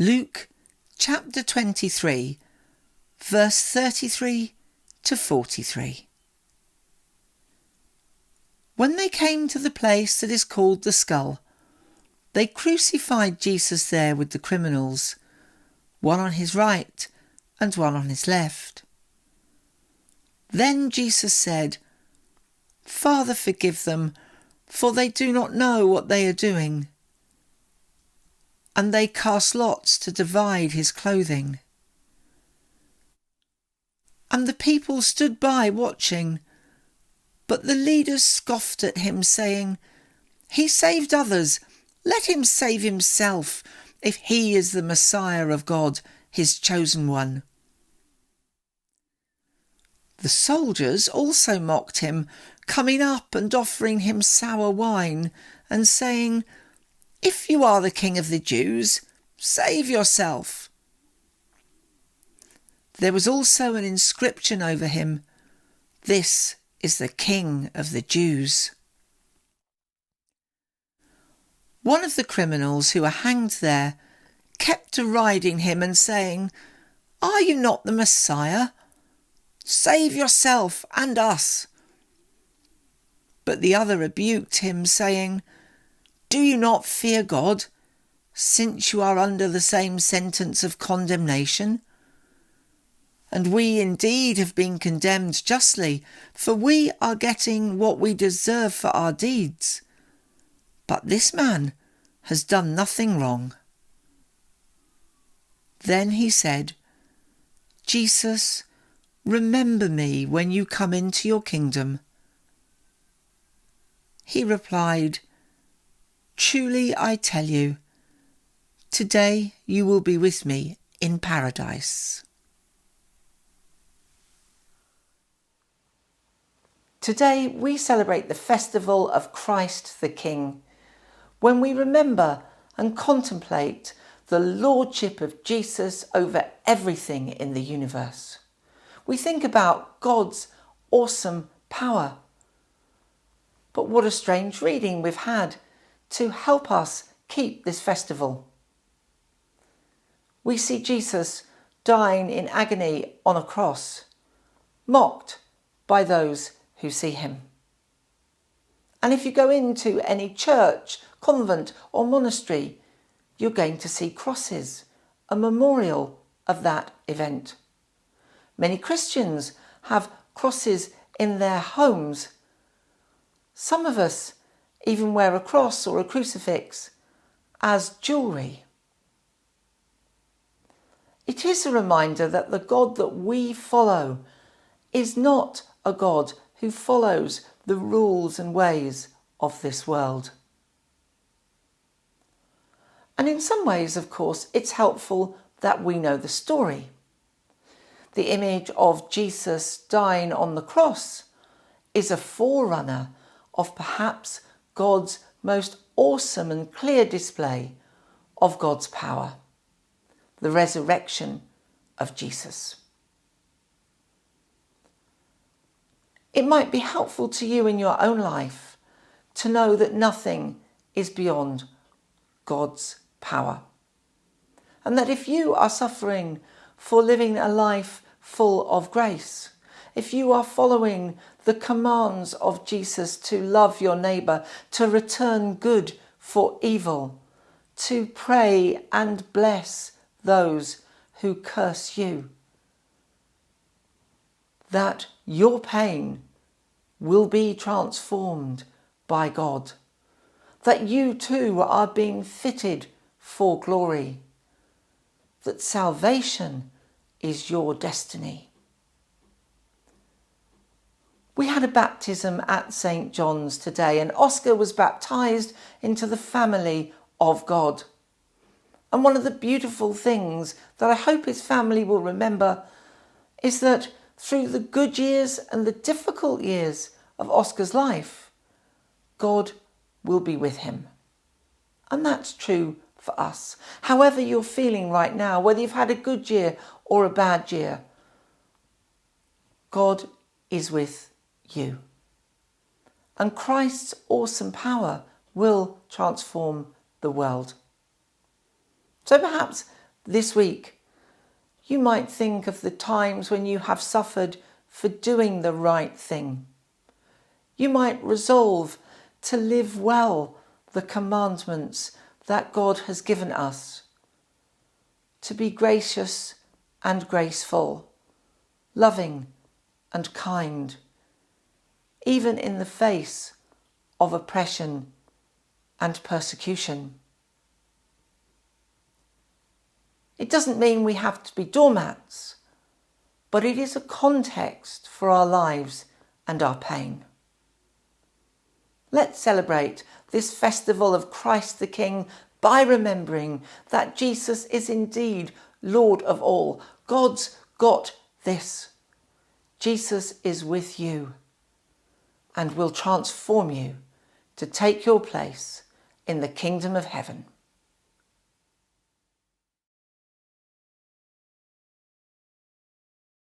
Luke chapter 23, verse 33 to 43. When they came to the place that is called the Skull, they crucified Jesus there with the criminals, one on his right and one on his left. Then Jesus said, "Father, forgive them, for they do not know what they are doing." And they cast lots to divide his clothing. And the people stood by watching, but the leaders scoffed at him, saying, "He saved others, let him save himself, if he is the Messiah of God, his chosen one." The soldiers also mocked him, coming up and offering him sour wine, and saying, "If you are the King of the Jews, save yourself." There was also an inscription over him, "This is the King of the Jews." One of the criminals who were hanged there kept deriding him and saying, "Are you not the Messiah? Save yourself and us." But the other rebuked him, saying, "Do you not fear God, since you are under the same sentence of condemnation? And we indeed have been condemned justly, for we are getting what we deserve for our deeds. But this man has done nothing wrong." Then he said, "Jesus, remember me when you come into your kingdom." He replied, "Truly I tell you, today you will be with me in paradise." Today we celebrate the festival of Christ the King, when we remember and contemplate the lordship of Jesus over everything in the universe. We think about God's awesome power. But what a strange reading we've had to help us keep this festival. We see Jesus dying in agony on a cross, mocked by those who see him. And if you go into any church, convent or monastery, you're going to see crosses, a memorial of that event. Many Christians have crosses in their homes. Some of us even wear a cross or a crucifix as jewellery. It is a reminder that the God that we follow is not a God who follows the rules and ways of this world. And in some ways, of course, it's helpful that we know the story. The image of Jesus dying on the cross is a forerunner of perhaps God's most awesome and clear display of God's power, the resurrection of Jesus. It might be helpful to you in your own life to know that nothing is beyond God's power, and that if you are suffering for living a life full of grace, if you are following the commands of Jesus to love your neighbour, to return good for evil, to pray and bless those who curse you, that your pain will be transformed by God, that you too are being fitted for glory, that salvation is your destiny. We had a baptism at St. John's today, and Oscar was baptised into the family of God. And one of the beautiful things that I hope his family will remember is that through the good years and the difficult years of Oscar's life, God will be with him. And that's true for us. However you're feeling right now, whether you've had a good year or a bad year, God is with you. And Christ's awesome power will transform the world. So perhaps This week, you might think of the times when you have suffered for doing the right thing. You might resolve to live well the commandments that God has given us, to be gracious and graceful, loving and kind, even in the face of oppression and persecution. It doesn't mean we have to be doormats, but it is a context for our lives and our pain. Let's celebrate this festival of Christ the King by remembering that Jesus is indeed Lord of all. God's got this. Jesus is with you and will transform you to take your place in the kingdom of heaven.